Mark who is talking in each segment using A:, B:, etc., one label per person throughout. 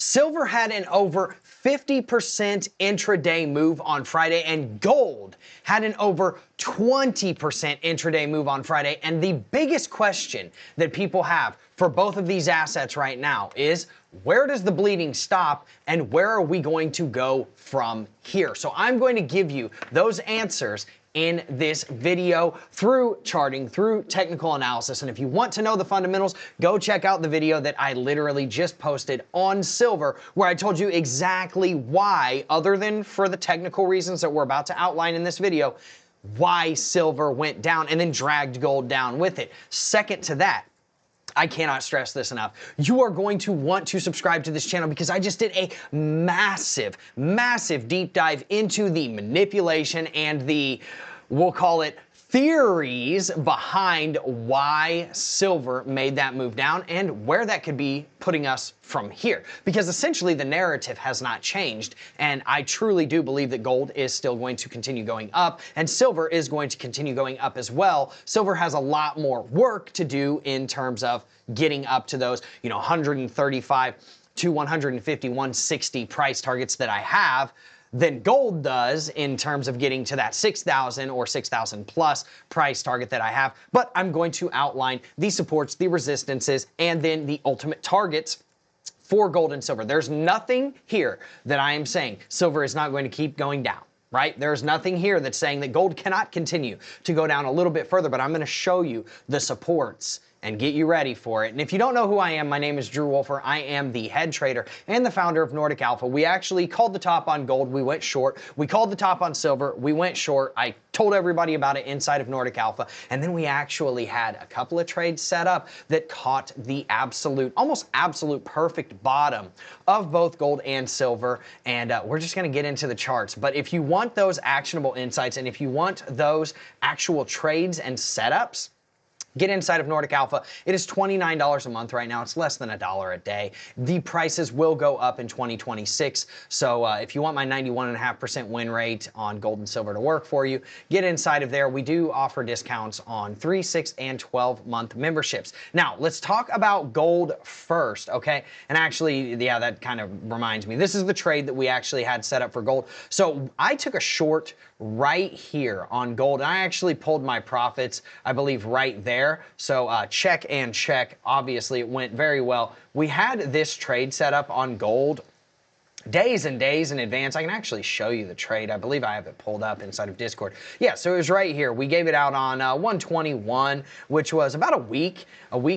A: Silver had an over 50% intraday move on Friday, and gold had an over 20% intraday move on Friday. And the biggest question that people have for both of these assets right now is, where does the bleeding stop and where are we going to go from here? So I'm going to give you those answers in this video through charting, through technical analysis. And if you want to know the fundamentals, go check out the video that I literally just posted on silver, where I told you exactly why, other than for the technical reasons that we're about to outline in this video, why silver went down and then dragged gold down with it. Second to that, I cannot stress this enough. You are going to want to subscribe to this channel because I just did a massive, massive deep dive into the manipulation and the, we'll call it, theories behind why silver made that move down and where that could be putting us from here. Because essentially the narrative has not changed, and I truly do believe that gold is still going to continue going up and silver is going to continue going up as well. Silver has a lot more work to do in terms of getting up to those, 135 to 150, 160 price targets that I have than gold does in terms of getting to that 6,000 or 6,000 plus price target that I have. But I'm going to outline the supports, the resistances, and then the ultimate targets for gold and silver. There's nothing here that I am saying silver is not going to keep going down, right? There's nothing here that's saying that gold cannot continue to go down a little bit further, but I'm going to show you the supports and get you ready for it. And if you don't know who I am, my name is Drew Wolfer. I am the head trader and the founder of NORDIC Alpha. We actually called the top on gold. We went short. We called the top on silver. We went short. I told everybody about it inside of NORDIC Alpha. And then we actually had a couple of trades set up that caught the absolute, almost absolute perfect bottom of both gold and silver. And we're just going to get into the charts. But if you want those actionable insights and if you want those actual trades and setups, get inside of NORDIC Alpha. It is $29 a month right now. It's less than $1 a day. The prices will go up in 2026. So if you want my 91.5% win rate on gold and silver to work for you, get inside of there. We do offer discounts on 3, 6, and 12-month memberships. Now, let's talk about gold first, okay? And actually, yeah, that kind of reminds me. This is the trade that we actually had set up for gold. So I took a short right here on gold, and I actually pulled my profits, I believe, right there. So check and check. Obviously, it went very well. We had this trade set up on gold days and days in advance. I can actually show you the trade. I believe I have it pulled up inside of Discord. Yeah, so it was right here. We gave it out on 121, which was about a week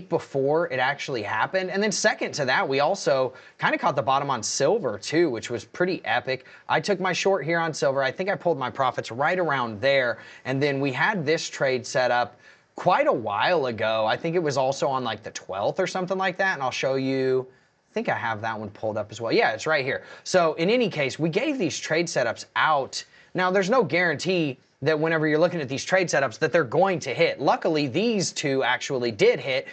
A: before it actually happened. And then second to that, we also kind of caught the bottom on silver too, which was pretty epic. I took my short here on silver. I think I pulled my profits right around there. And then we had this trade set up quite a while ago. I think it was also on like the 12th or something like that. And I'll show you. I think I have that one pulled up as well. Yeah, it's right here. So in any case, we gave these trade setups out. Now, there's no guarantee that whenever you're looking at these trade setups that they're going to hit. Luckily, these two actually did hit.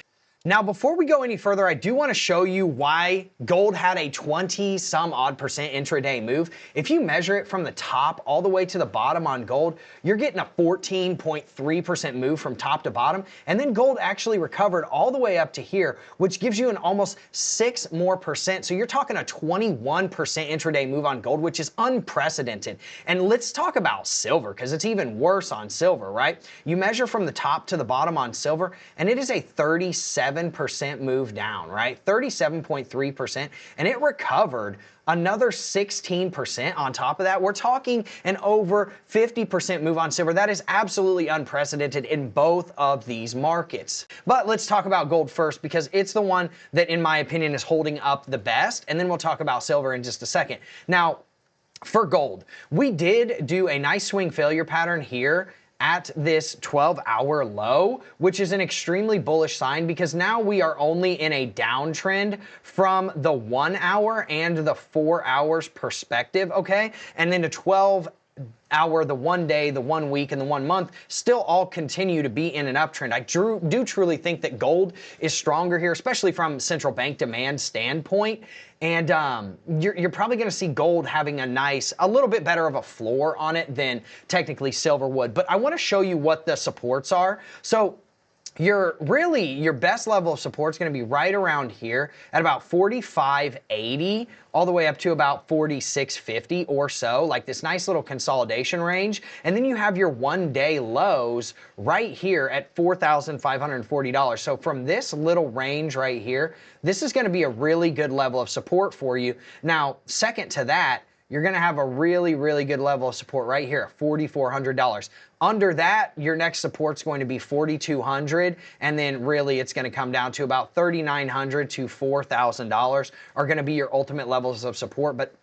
A: Now, before we go any further, I do want to show you why gold had a 20-some-odd% intraday move. If you measure it from the top all the way to the bottom on gold, you're getting a 14.3% move from top to bottom. And then gold actually recovered all the way up to here, which gives you an almost 6% more. So you're talking a 21% intraday move on gold, which is unprecedented. And let's talk about silver, because it's even worse on silver, right? You measure from the top to the bottom on silver, and it is a 37% move down, right? 37.3%, and it recovered another 16% on top of that. We're talking an over 50% move on silver. That is absolutely unprecedented in both of these markets. But let's talk about gold first, because it's the one that, in my opinion, is holding up the best, and then we'll talk about silver in just a second. Now, for gold, we did do a nice swing failure pattern here at this 12-hour low, which is an extremely bullish sign, because now we are only in a downtrend from the 1 hour and the 4 hours perspective, okay? And then the 12-hour, the 1 day, the 1 week, and the 1 month still all continue to be in an uptrend. I do truly think that gold is stronger here, especially from central bank demand standpoint. And you're probably going to see gold having a little bit better of a floor on it than technically silver would. But I want to show you what the supports are. So your best level of support is going to be right around here at about 45.80 all the way up to about 46.50 or so, like this nice little consolidation range. And then you have your 1-day lows right here at $4,540. So from this little range right here, this is going to be a really good level of support for you. Now, second to that, you're going to have a really, really good level of support right here at $4,400. Under that, your next support's going to be $4,200, and then really it's going to come down to about $3,900 to $4,000 are going to be your ultimate levels of support. But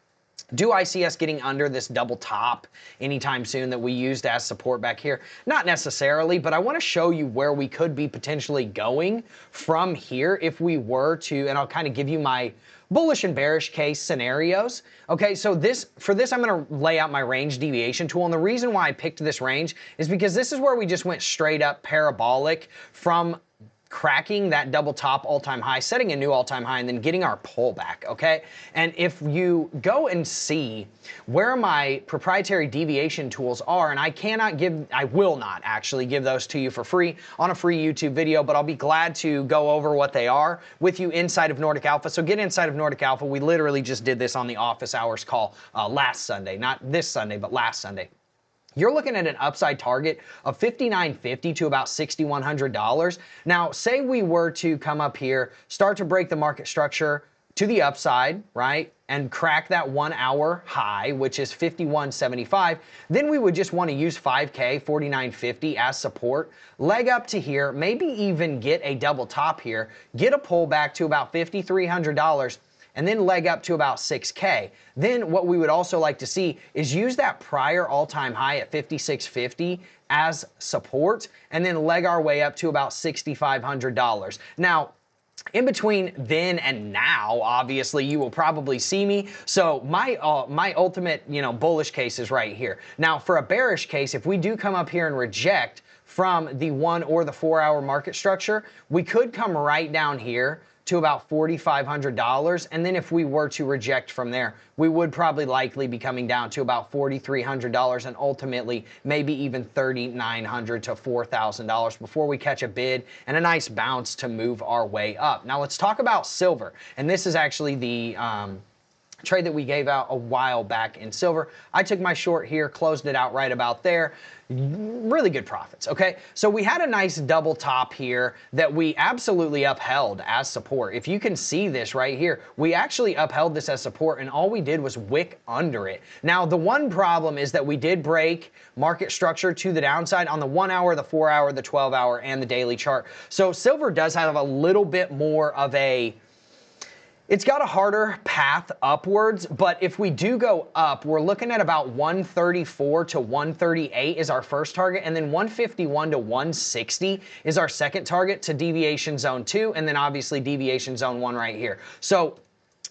A: do I see us getting under this double top anytime soon that we used as support back here? Not necessarily, but I want to show you where we could be potentially going from here if we were to, and I'll kind of give you my bullish and bearish case scenarios. Okay, so for this, I'm going to lay out my range deviation tool. And the reason why I picked this range is because this is where we just went straight up parabolic from cracking that double top all-time high, setting a new all-time high, and then getting our pullback, okay? And if you go and see where my proprietary deviation tools are, and I will not actually give those to you for free on a free YouTube video, but I'll be glad to go over what they are with you inside of Nordic Alpha. So get inside of Nordic Alpha. We literally just did this on the office hours call last Sunday, not this Sunday, but last Sunday. You're looking at an upside target of $5,950 to about $6,100. Now, say we were to come up here, start to break the market structure to the upside, right? And crack that 1 hour high, which is 51.75, then we would just want to use 5K, 49.50 as support, leg up to here, maybe even get a double top here, get a pullback to about $5,300, and then leg up to about 6K. Then what we would also like to see is use that prior all-time high at 56.50 as support, and then leg our way up to about $6,500. Now, in between then and now, obviously, you will probably see me. So my ultimate, bullish case is right here. Now, for a bearish case, if we do come up here and reject from the 1 or the 4 hour market structure, we could come right down here to about $4,500, and then if we were to reject from there, we would probably likely be coming down to about $4,300 and ultimately maybe even $3,900 to $4,000 before we catch a bid and a nice bounce to move our way up. Now let's talk about silver, and this is actually the trade that we gave out a while back in silver. I took my short here, closed it out right about there. Really good profits, okay? So we had a nice double top here that we absolutely upheld as support. If you can see this right here, we actually upheld this as support, and all we did was wick under it. Now, the one problem is that we did break market structure to the downside on the 1 hour, the 4 hour, the 12 hour, and the daily chart. So silver does have a little bit more of it's got a harder path upwards, but if we do go up, we're looking at about 134 to 138 is our first target, and then 151 to 160 is our second target to deviation zone 2, and then obviously deviation zone 1 right here. So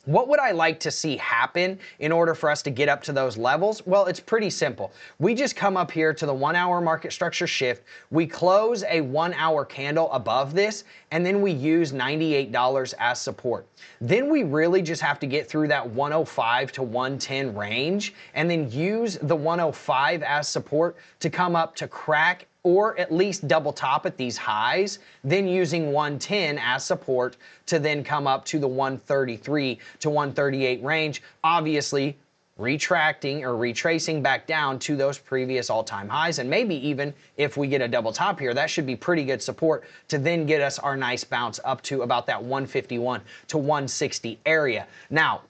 A: what would I like to see happen in order for us to get up to those levels? Well, it's pretty simple. We just come up here to the 1 hour market structure shift. We close a 1 hour candle above this, and then we use $98 as support. Then we really just have to get through that 105 to 110 range, and then use the 105 as support to come up to crack or at least double top at these highs, then using 110 as support to then come up to the 133 to 138 range, obviously retracting or retracing back down to those previous all-time highs. And maybe even if we get a double top here, that should be pretty good support to then get us our nice bounce up to about that 151 to 160 area. Now,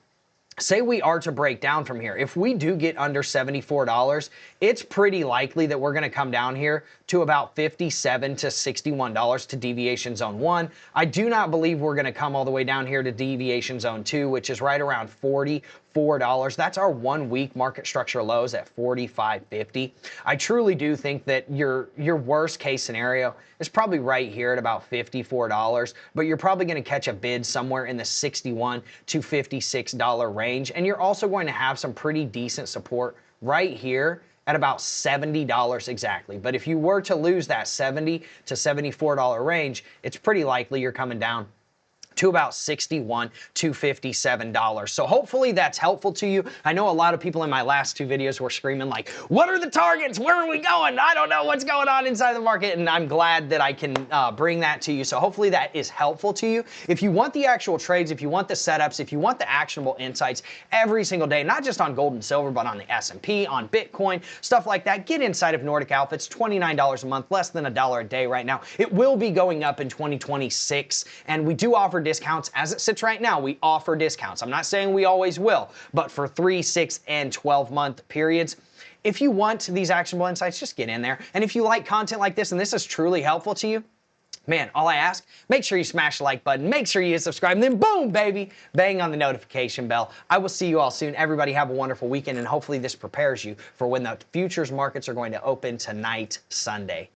A: say we are to break down from here. If we do get under $74, it's pretty likely that we're going to come down here to about $57 to $61 to deviation zone 1. I do not believe we're going to come all the way down here to deviation zone 2, which is right around $44. That's our 1 week market structure lows at $45.50. I truly do think that your worst case scenario is probably right here at about $54, but you're probably going to catch a bid somewhere in the $61 to $56 range, and you're also going to have some pretty decent support right here at about $70 exactly. But if you were to lose that $70 to $74 range, it's pretty likely you're coming down to about $61 to $57. So hopefully that's helpful to you. I know a lot of people in my last two videos were screaming like, what are the targets? Where are we going? I don't know what's going on inside the market, and I'm glad that I can bring that to you. So hopefully that is helpful to you. If you want the actual trades, if you want the setups, if you want the actionable insights every single day, not just on gold and silver, but on the S&P, on Bitcoin, stuff like that, get inside of Nordic Alpha. It's $29 a month, less than $1 a day right now. It will be going up in 2026, and we do offer discounts. As it sits right now, we offer discounts. I'm not saying we always will, but for 3, 6, and 12-month periods, if you want these actionable insights, just get in there. And if you like content like this and this is truly helpful to you, man, all I ask, make sure you smash the like button, make sure you subscribe, and then boom, baby, bang on the notification bell. I will see you all soon. Everybody have a wonderful weekend, and hopefully this prepares you for when the futures markets are going to open tonight, Sunday.